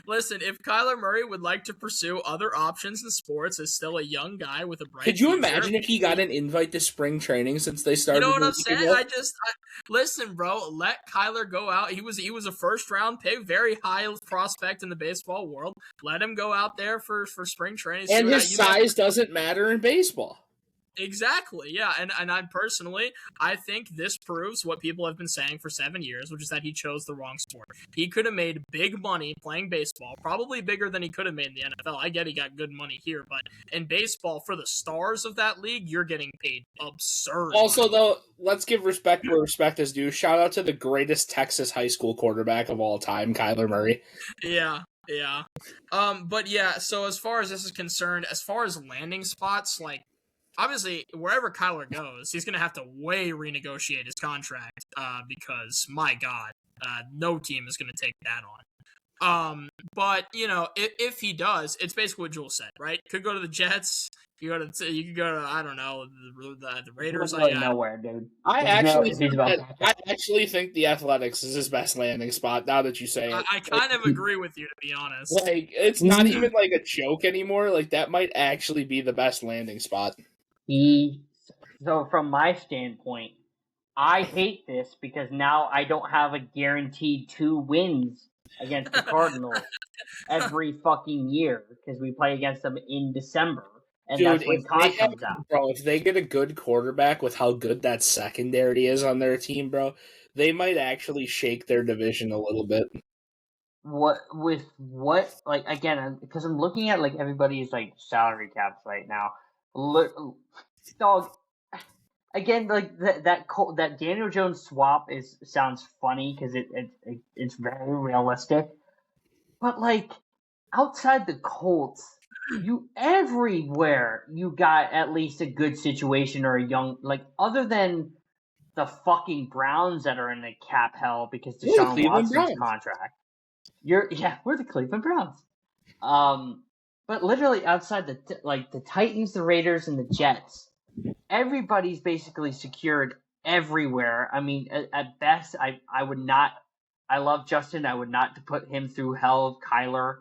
listen, if Kyler Murray would like to pursue other options in sports as still a young guy with a bright Could you future, imagine if he got an invite to spring training since they you started? know what a I'm week saying? ago? Listen, bro. Let Kyler go out. He was a first round pick, very high prospect in the baseball world. Let him go out there for spring training. And his size doesn't matter in baseball. Exactly, yeah, and I think this proves what people have been saying for 7 years, which is that he chose the wrong sport. He could have made big money playing baseball, probably bigger than he could have made in the NFL. I get he got good money here, but in baseball, for the stars of that league, you're getting paid absurd. Also, money. though, let's give respect where respect is due. Shout out to the greatest Texas high school quarterback of all time, Kyler Murray. Yeah. But yeah, so as far as this is concerned, as far as landing spots, like, obviously, wherever Kyler goes, he's going to have to renegotiate his contract because, my God, no team is going to take that on. But, if he does, it's basically what Jules said, right? Could go to the Jets. You could go to, I don't know, the Raiders. Really nowhere, dude. I If he's about actually think the Athletics is his best landing spot. Now that you say it, I kind of agree with you, to be honest. like it's not even like a joke anymore. Like that might actually be the best landing spot. So from my standpoint, I hate this because now I don't have a guaranteed 2 wins against the Cardinals every fucking year because we play against them in December, and Dude, that's when COD comes out. Bro, if they get a good quarterback with how good that secondary is on their team, bro, they might actually shake their division a little bit. Like, again, because I'm looking at like everybody's like salary caps right now. Dog, again, like that Daniel Jones swap sounds funny because it's very realistic, but like outside the Colts, you everywhere you got at least a good situation or a young, like, other than the fucking Browns that are in a cap hell because Deshaun Watson's contract. We're the Cleveland Browns. But literally outside the Titans, the Raiders, and the Jets, everybody's basically secured everywhere. I mean, at best, I would not. I love Justin. I would not put him through hell of Kyler.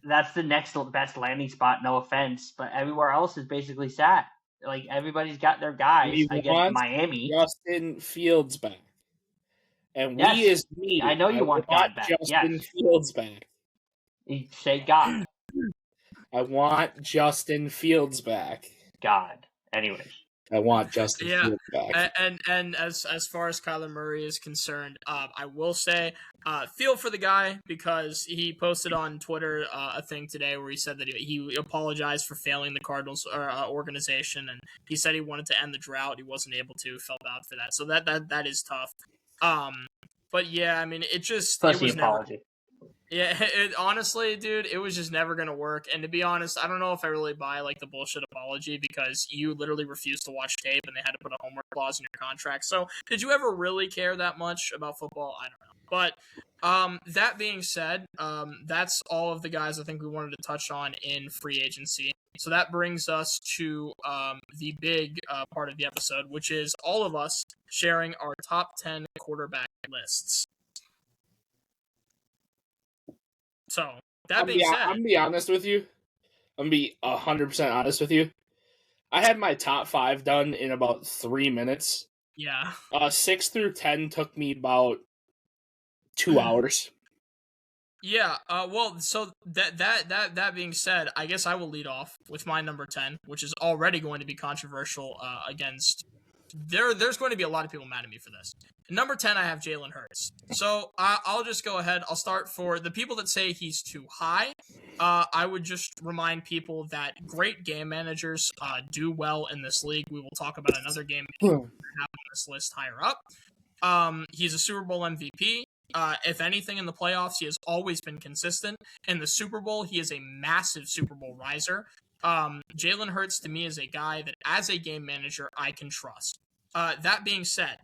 That's the next best landing spot. No offense, but everywhere else is basically sat. Like, everybody's got their guys. I guess Miami. Justin Fields back. And yes, we as me, I know you want God back. Justin Fields back. You say God. I want Justin Fields back. God. Anyways. I want Justin Fields back. And as far as Kyler Murray is concerned, I will say, feel for the guy because he posted on Twitter a thing today where he said that he apologized for failing the Cardinals organization, and he said he wanted to end the drought. He wasn't able to. Felt bad for that. So that is tough. But yeah, I mean, it was apology. Yeah, honestly, dude, it was just never going to work. And to be honest, I don't know if I really buy, like, the bullshit apology because you literally refused to watch tape and they had to put a homework clause in your contract. So did you ever really care that much about football? I don't know. But that being said, that's all of the guys I think we wanted to touch on in free agency. So that brings us to the big part of the episode, which is all of us sharing our top 10 quarterback lists. So, that being said... I'm going to be honest with you. I'm going to be 100% honest with you. I had my top 5 done in about 3 minutes. Yeah. 6 through 10 took me about 2 hours. Yeah, well, so that being said, I guess I will lead off with my number 10, which is already going to be controversial against... There's going to be a lot of people mad at me for this. Number 10, I have Jalen Hurts. So I'll just go ahead. I'll start for the people that say he's too high. I would just remind people that great game managers do well in this league. We will talk about another game manager have on this list higher up. He's a Super Bowl MVP. If anything in the playoffs, he has always been consistent. In the Super Bowl, he is a massive Super Bowl riser. Jalen Hurts to me is a guy that as a game manager, I can trust. That being said,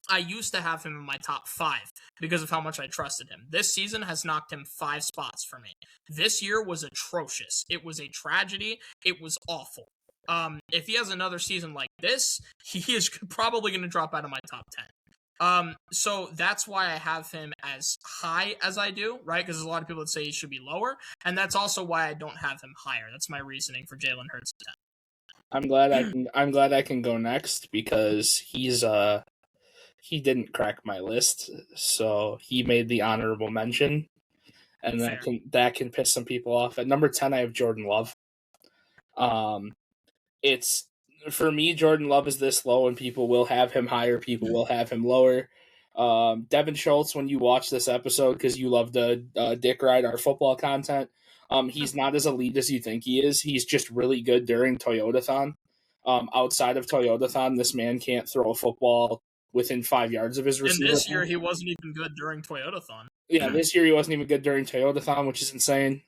I used to have him in my top 5 because of how much I trusted him. This season has knocked him 5 spots for me. This year was atrocious. It was a tragedy. It was awful. If he has another season like this, he is probably going to drop out of my top 10. So that's why I have him as high as I do, right? Because there's a lot of people that say he should be lower, and that's also why I don't have him higher. That's my reasoning for Jalen Hurts. I'm glad I can go next because he didn't crack my list, so he made the honorable mention, and Fair. that can piss some people off. At number 10, I have Jordan Love. It's for me, Jordan Love is this low, and people will have him higher, people will have him lower. Devin Schultz, when you watch this episode, because you love to dick ride our football content, he's not as elite as you think he is. He's just really good during Toyotathon. Outside of Toyotathon, this man can't throw a football within 5 yards of his receiver. And this year, he wasn't even good during Toyotathon. Yeah, this year he wasn't even good during Toyotathon, which is insane.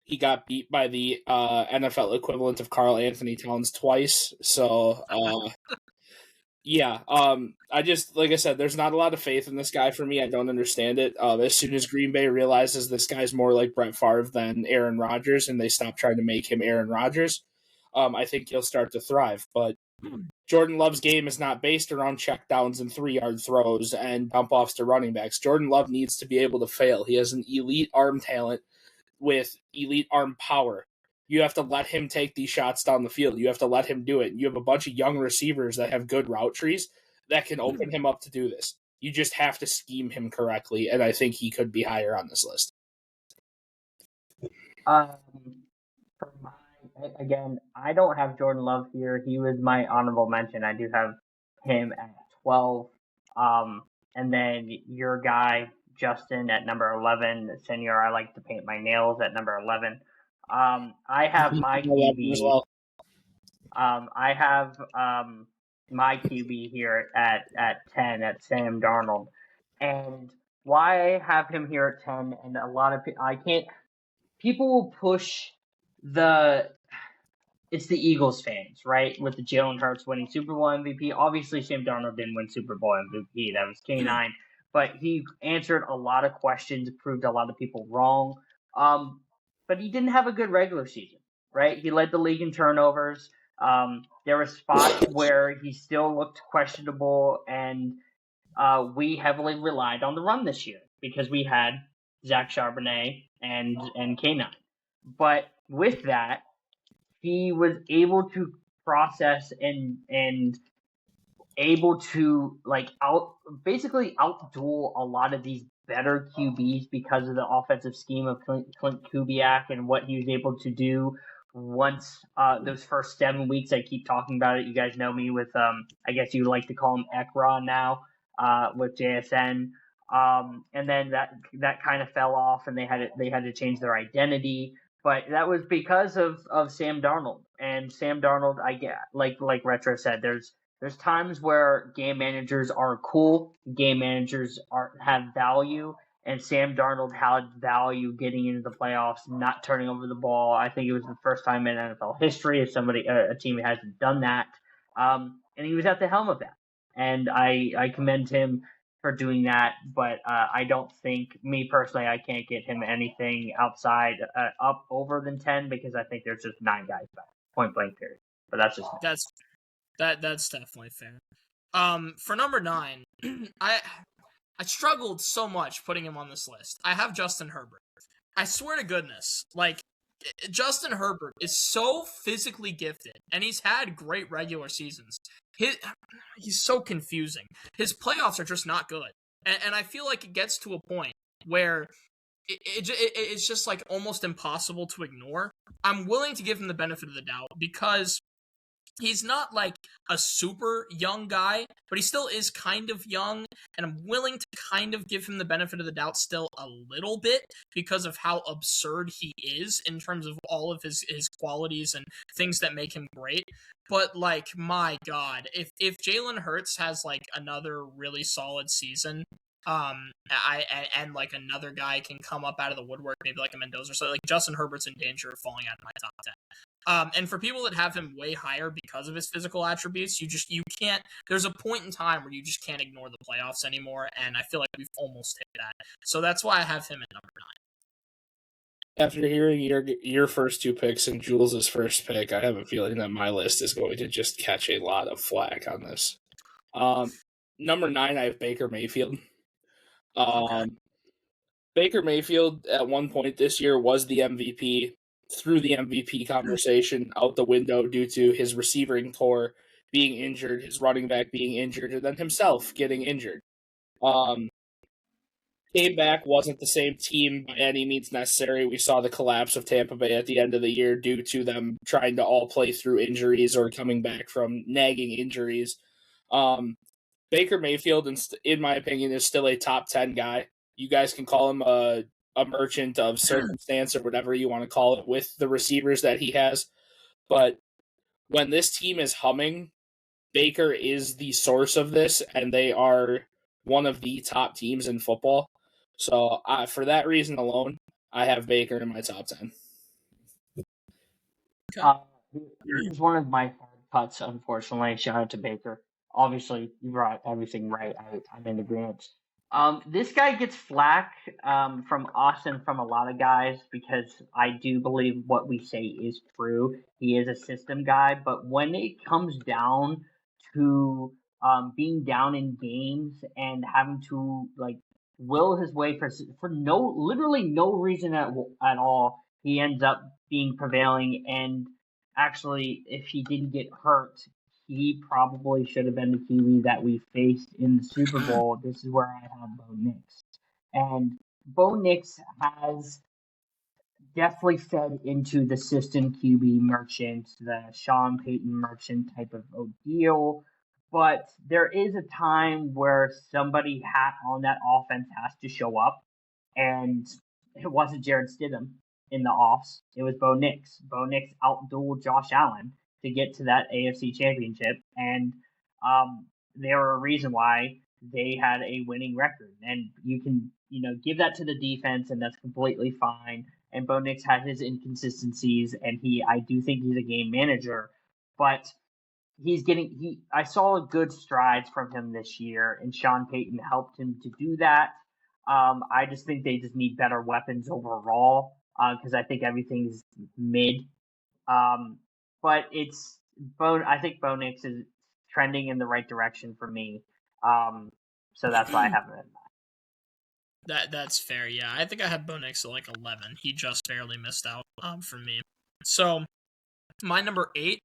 He got beat by the NFL equivalent of Karl Anthony Towns twice. So, yeah. I just, like I said, there's not a lot of faith in this guy for me. I don't understand it. As soon as Green Bay realizes this guy's more like Brett Favre than Aaron Rodgers, and they stop trying to make him Aaron Rodgers, I think he'll start to thrive. But Jordan Love's game is not based around checkdowns and 3-yard throws and dump offs to running backs. Jordan Love needs to be able to fail. He has an elite arm talent with elite arm power. You have to let him take these shots down the field. You have to let him do it. You have a bunch of young receivers that have good route trees that can open him up to do this. You just have to scheme him correctly, and I think he could be higher on this list. Again, I don't have Jordan Love here. He was my honorable mention. I do have him at 12. And then your guy, Justin, at number 11. Senior, I like to paint my nails at number 11. I have my QB. Well. I have my QB here at 10 at Sam Darnold. And why I have him here at 10, and a lot of people will push it's the Eagles fans, right? With the Jalen Hurts winning Super Bowl MVP. Obviously, Sam Darnold didn't win Super Bowl MVP. That was K9. But he answered a lot of questions, proved a lot of people wrong. But he didn't have a good regular season, right? He led the league in turnovers. There were spots where he still looked questionable, and we heavily relied on the run this year because we had Zach Charbonnet and K9. But with that, he was able to process and able to basically outduel a lot of these better QBs because of the offensive scheme of Clint Kubiak and what he was able to do once those first 7 weeks. I keep talking about it. You guys know me with I guess you like to call him Ekra now with JSN. And then that kind of fell off, and they had to change their identity. But that was because of Sam Darnold. And Sam Darnold, I get like Retro said, there's times where game managers are cool, game managers have value, and Sam Darnold had value getting into the playoffs, not turning over the ball. I think it was the first time in NFL history if a team hasn't done that. And he was at the helm of that. And I commend him for doing that, but I don't think, me personally, I can't get him anything outside up over than 10 because I think there's just 9 guys back, point blank period. But that's just that's definitely fair. For number 9, I struggled so much putting him on this list. I have Justin Herbert. I swear to goodness, Justin Herbert is so physically gifted, and he's had great regular seasons. He's so confusing. His playoffs are just not good, and I feel like it gets to a point where it's just almost impossible to ignore. I'm willing to give him the benefit of the doubt because he's not a super young guy, but he still is kind of young, and I'm willing to kind of give him the benefit of the doubt still a little bit because of how absurd he is in terms of all of his qualities and things that make him great. But my God, if Jalen Hurts has another really solid season, and another guy can come up out of the woodwork, maybe like a Mendoza or so, Justin Herbert's in danger of falling out of my top 10. And for people that have him way higher because of his physical attributes, you can't. There's a point in time where you just can't ignore the playoffs anymore, and I feel like we've almost hit that. So that's why I have him at number 9. After hearing your first two picks and Jules' first pick, I have a feeling that my list is going to just catch a lot of flack on this. Number 9, I have Baker Mayfield. Okay. Baker Mayfield at one point this year was the MVP, threw the MVP conversation out the window due to his receiving core being injured, his running back being injured, and then himself getting injured. Came back, wasn't the same team by any means necessary. We saw the collapse of Tampa Bay at the end of the year due to them trying to all play through injuries or coming back from nagging injuries. Baker Mayfield, in my opinion, is still a top 10 guy. You guys can call him a merchant of circumstance or whatever you want to call it with the receivers that he has. But when this team is humming, Baker is the source of this, and they are one of the top teams in football. So for that reason alone, I have Baker in my top 10. Here's one of my hard cuts, unfortunately. Shout out to Baker. Obviously, you brought everything right. I'm in agreement. This guy gets flack from us and from a lot of guys because I do believe what we say is true. He is a system guy, but when it comes down to being down in games and having to like will his way for literally no reason at all, he ends up being prevailing. And actually, if he didn't get hurt, he probably should have been the Kiwi that we faced in the Super Bowl. This is where I have Bo Nix. And Bo Nix has definitely fed into the system QB merchant, the Sean Payton merchant type of deal. But there is a time where somebody on that offense has to show up, and it wasn't Jared Stidham in the offs. It was Bo Nix. Bo Nix outdueled Josh Allen to get to that AFC Championship, and there were a reason why they had a winning record. And you can, give that to the defense, and that's completely fine. And Bo Nix had his inconsistencies, and I do think he's a game manager, but I saw good strides from him this year, and Sean Payton helped him to do that. I just think they just need better weapons overall because I think everything's mid. But I think Bo Nix is trending in the right direction for me. So that's why I have him. That's fair. Yeah, I think I had Bo Nix at like 11. He just barely missed out for me. So my number 8,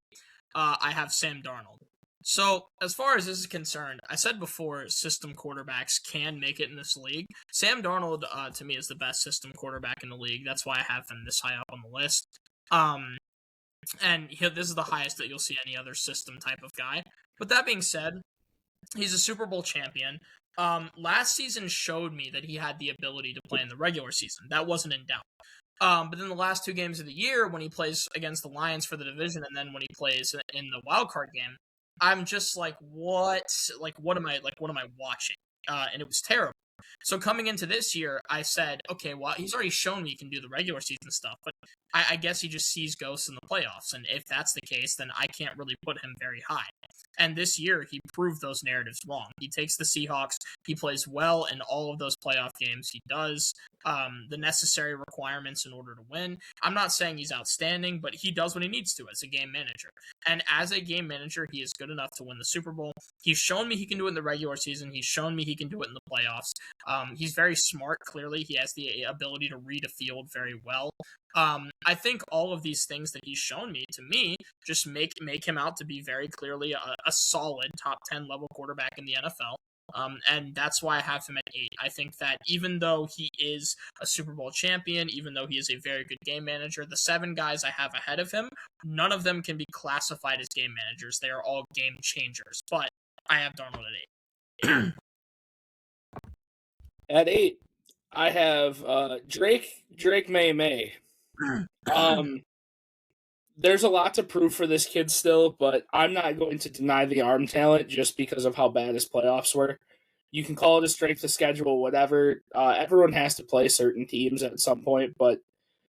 I have Sam Darnold. So as far as this is concerned, I said before system quarterbacks can make it in this league. Sam Darnold, to me, is the best system quarterback in the league. That's why I have him this high up on the list. And this is the highest that you'll see any other system type of guy. But that being said, he's a Super Bowl champion. Last season showed me that he had the ability to play in the regular season. That wasn't in doubt. But then the last 2 games of the year, when he plays against the Lions for the division, and then when he plays in the wild card game, I'm just like, what? Like, what am I watching? And it was terrible. So coming into this year, I said, okay, well, he's already shown me he can do the regular season stuff, but I guess he just sees ghosts in the playoffs. And if that's the case, then I can't really put him very high. And this year, he proved those narratives wrong. He takes the Seahawks. He plays well in all of those playoff games. He does the necessary requirements in order to win. I'm not saying he's outstanding, but he does what he needs to as a game manager. And as a game manager, he is good enough to win the Super Bowl. He's shown me he can do it in the regular season. He's shown me he can do it in the playoffs. He's very smart, clearly. He has the ability to read a field very well. I think all of these things that he's shown me, to me, just make him out to be very clearly a solid top 10 level quarterback in the NFL. And that's why I have him at 8. I think that even though he is a Super Bowl champion, even though he is a very good game manager, the 7 guys I have ahead of him, none of them can be classified as game managers. They are all game changers. But I have Darnold at 8. At 8, I have Drake May. There's a lot to prove for this kid still, but I'm not going to deny the arm talent just because of how bad his playoffs were. You can call it a strength of schedule, whatever. Everyone has to play certain teams at some point, but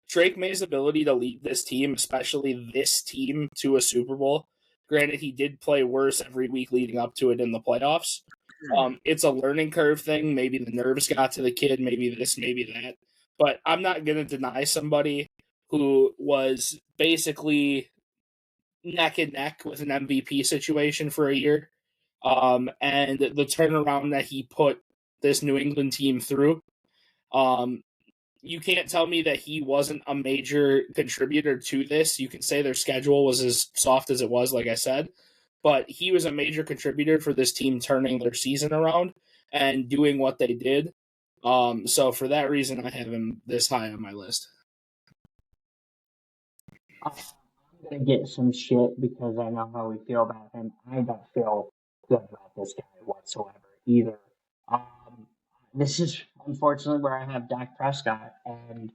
Drake May's ability to lead this team, especially this team, to a Super Bowl. Granted, he did play worse every week leading up to it in the playoffs. It's a learning curve thing. Maybe the nerves got to the kid, maybe this, maybe that. But I'm not going to deny somebody who was basically neck and neck with an MVP situation for a year. And the turnaround that he put this New England team through. You can't tell me that he wasn't a major contributor to this. You can say their schedule was as soft as it was, like I said, but he was a major contributor for this team turning their season around and doing what they did. So for that reason, I have him this high on my list. I'm gonna get some shit because I know how we feel about him. I don't feel good about this guy whatsoever either. Um, this is unfortunately where I have Dak Prescott, and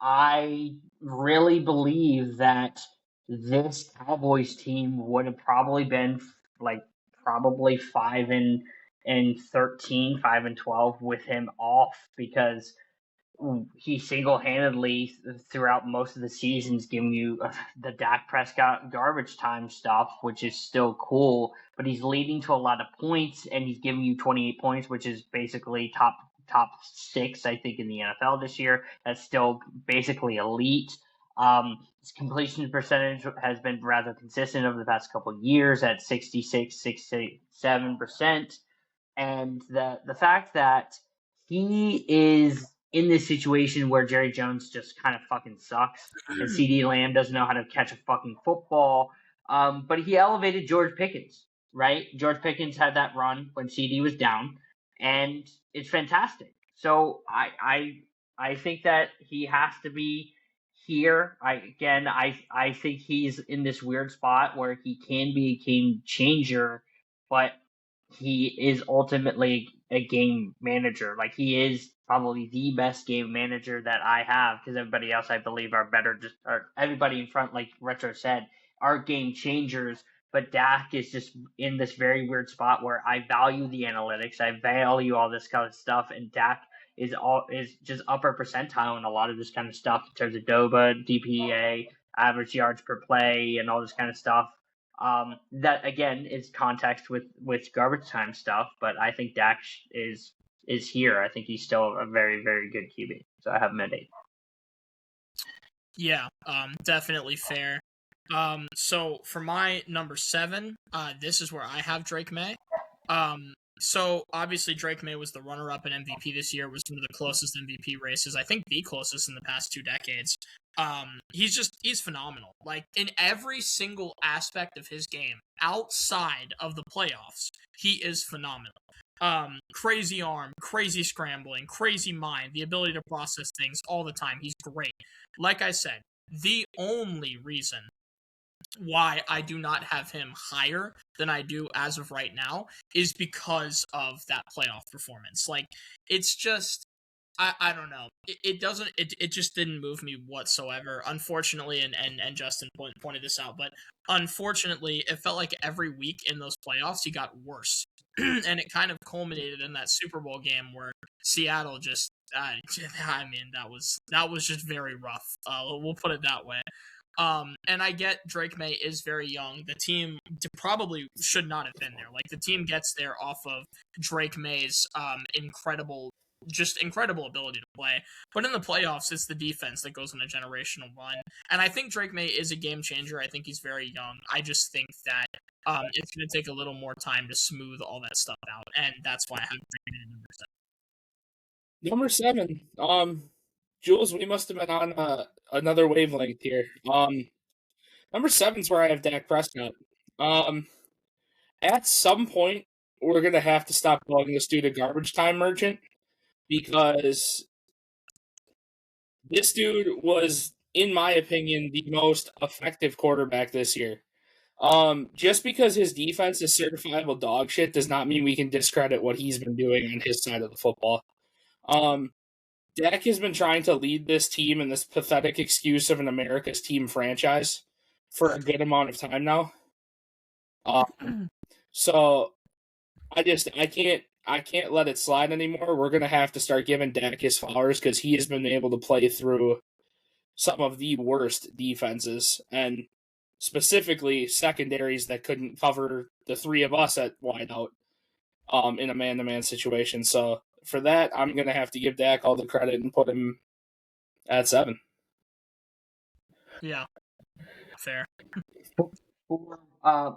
I really believe that this Cowboys team would have probably been like probably 5-13, 5-12 with him off because he single-handedly throughout most of the seasons giving you the Dak Prescott garbage time stuff, which is still cool, but he's leading to a lot of points and he's giving you 28 points, which is basically top 6, I think, in the NFL this year. That's still basically elite. His completion percentage has been rather consistent over the past couple of years at 67%. And the fact that he is in this situation where Jerry Jones just kind of fucking sucks and CD Lamb doesn't know how to catch a fucking football. But he elevated George Pickens, right? George Pickens had that run when CD was down, and it's fantastic. So I think that he has to be here. I think he's in this weird spot where he can be a game changer, but he is ultimately a game manager. Like he is probably the best game manager that I have because everybody else I believe are better. Or everybody in front, like Retro said, are game changers. But Dak is just in this very weird spot where I value the analytics, I value all this kind of stuff, and Dak is just upper percentile in a lot of this kind of stuff in terms of DOBA, DPA, average yards per play, and all this kind of stuff. That again is context with garbage time stuff, but I think Dak is here. I think he's still a very very good QB. So I have him at 8. Yeah, definitely fair. So for my number 7, this is where I have Drake May. So obviously Drake May was the runner-up in MVP this year. Was one of the closest MVP races, I think the closest in the past 2 decades. He's phenomenal. Like in every single aspect of his game outside of the playoffs, he is phenomenal. Crazy arm, crazy scrambling, crazy mind, the ability to process things all the time. He's great. Like I said, the only reason why I do not have him higher than I do as of right now is because of that playoff performance. Like, it's just, I don't know. It just didn't move me whatsoever. Unfortunately, and Justin pointed this out, but unfortunately, it felt like every week in those playoffs, he got worse. And it kind of culminated in that Super Bowl game where Seattle just, I mean, that was just very rough. We'll put it that way. And I get Drake May is very young. The team probably should not have been there. Like the team gets there off of Drake May's incredible ability to play. But in the playoffs, it's the defense that goes on a generational run. And I think Drake May is a game changer. I think he's very young. I just think that it's going to take a little more time to smooth all that stuff out, and that's why I have Drake May at Number 7. Jules, we must have been on another wavelength here. Number 7's where I have Dak Prescott. At some point, we're gonna have to stop calling this dude a garbage time merchant because this dude was, in my opinion, the most effective quarterback this year. Just because his defense is certifiable dog shit does not mean we can discredit what he's been doing on his side of the football. Dak has been trying to lead this team in this pathetic excuse of an America's team franchise for a good amount of time now. So I can't let it slide anymore. We're gonna have to start giving Dak his flowers because he has been able to play through some of the worst defenses, and specifically secondaries that couldn't cover the three of us at wideout in a man-to-man situation. So for that, I'm going to have to give Dak all the credit and put him at 7. Yeah, fair. For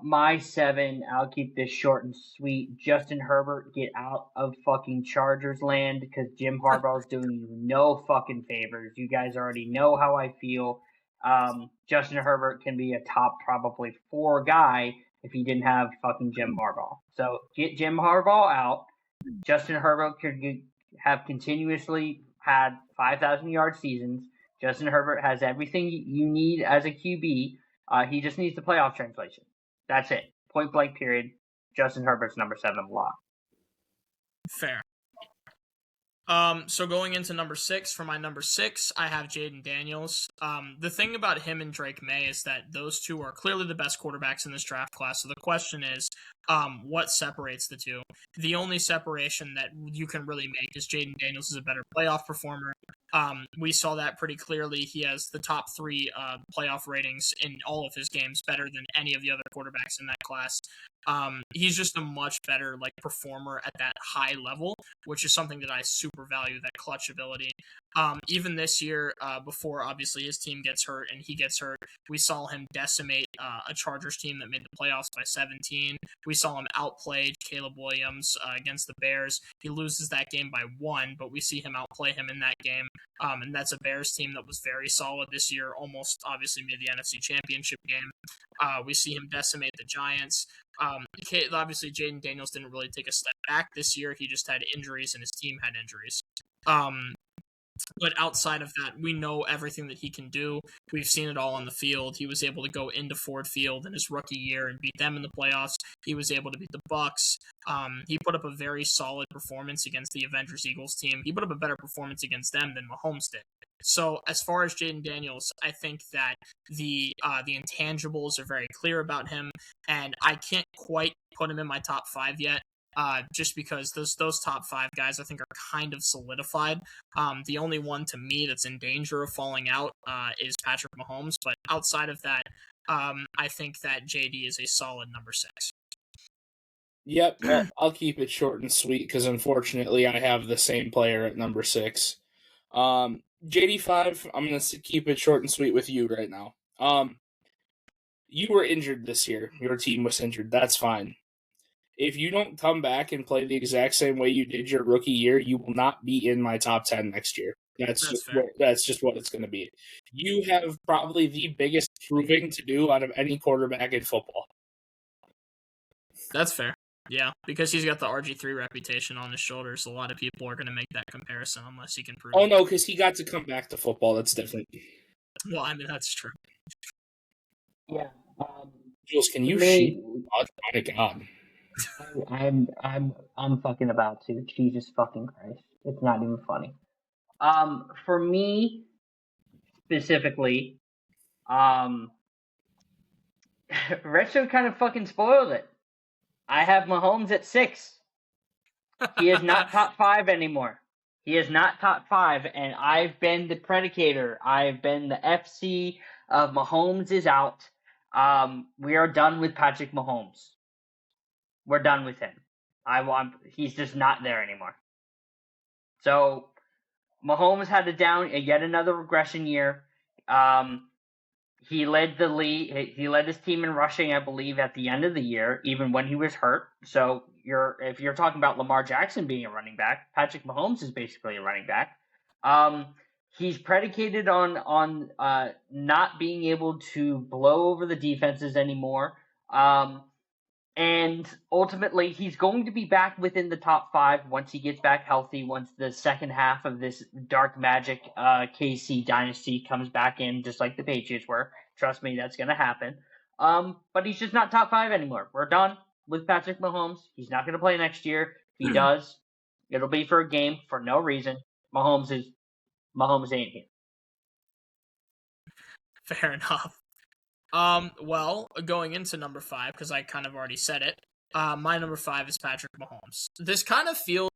my 7, I'll keep this short and sweet. Justin Herbert, get out of fucking Chargers land because Jim Harbaugh's doing you no fucking favors. You guys already know how I feel. Justin Herbert can be a top probably 4 guy if he didn't have fucking Jim Harbaugh. So get Jim Harbaugh out. Justin Herbert could have continuously had 5,000 yard seasons. Justin Herbert has everything you need as a QB. He just needs the playoff translation. That's it. Point blank, period. Justin Herbert's number 7 lock. Fair. So going into number 6, for my number 6, I have Jaden Daniels. The thing about him and Drake May is that those two are clearly the best quarterbacks in this draft class. So the question is, what separates the two? The only separation that you can really make is Jaden Daniels is a better playoff performer. We saw that pretty clearly. He has the top 3 playoff ratings in all of his games, better than any of the other quarterbacks in that class. He's just a much better performer at that high level, which is something that I super value, that clutch ability. Even this year, before obviously his team gets hurt and he gets hurt, we saw him decimate a Chargers team that made the playoffs by 17. We saw him outplay Caleb Williams against the Bears. He loses that game by 1, but we see him outplay him in that game. And that's a Bears team that was very solid this year, almost obviously made the NFC Championship game. We see him decimate the Giants. Obviously, Jaden Daniels didn't really take a step back this year. He just had injuries, and his team had injuries. But outside of that, we know everything that he can do. We've seen it all on the field. He was able to go into Ford Field in his rookie year and beat them in the playoffs. He was able to beat the Bucks. He put up a very solid performance against the Avengers Eagles team. He put up a better performance against them than Mahomes did. So as far as Jaden Daniels, I think that the intangibles are very clear about him, and I can't quite put him in my top 5 yet. Just because those top 5 guys I think are kind of solidified. The only one to me that's in danger of falling out is Patrick Mahomes, but outside of that, I think that JD is a solid number 6. Yep, well, I'll keep it short and sweet because unfortunately I have the same player at number 6. JD5, I'm going to keep it short and sweet with you right now. You were injured this year. Your team was injured. That's fine. If you don't come back and play the exact same way you did your rookie year, you will not be in my top 10 next year. That's just what it's going to be. You have probably the biggest proving to do out of any quarterback in football. That's fair. Yeah, because he's got the RG3 reputation on his shoulders. A lot of people are going to make that comparison unless he can prove it. No, because he got to come back to football. That's different. Well, I mean, that's true. Yeah. Jules, can you sheep? Oh my God. I'm fucking about to. Jesus fucking Christ. It's not even funny. For me, specifically, Retro kind of fucking spoiled it. I have Mahomes at 6. He is not top 5 anymore. He is not top 5, and I've been the predicator. I've been the FC of Mahomes is out. We are done with Patrick Mahomes. We're done with him. He's just not there anymore. So, Mahomes had yet another regression year. He led the league. He led his team in rushing, I believe, at the end of the year, even when he was hurt. So, if you're talking about Lamar Jackson being a running back, Patrick Mahomes is basically a running back. He's predicated on not being able to blow over the defenses anymore. And ultimately, he's going to be back within the top 5 once he gets back healthy, once the second half of this dark magic KC dynasty comes back in, just like the Patriots were. Trust me, that's going to happen. But he's just not top 5 anymore. We're done with Patrick Mahomes. He's not going to play next year. If he does, it'll be for a game for no reason. Mahomes ain't here. Fair enough. Well, going into number 5, because I kind of already said it, my number 5 is Patrick Mahomes. This kind of feels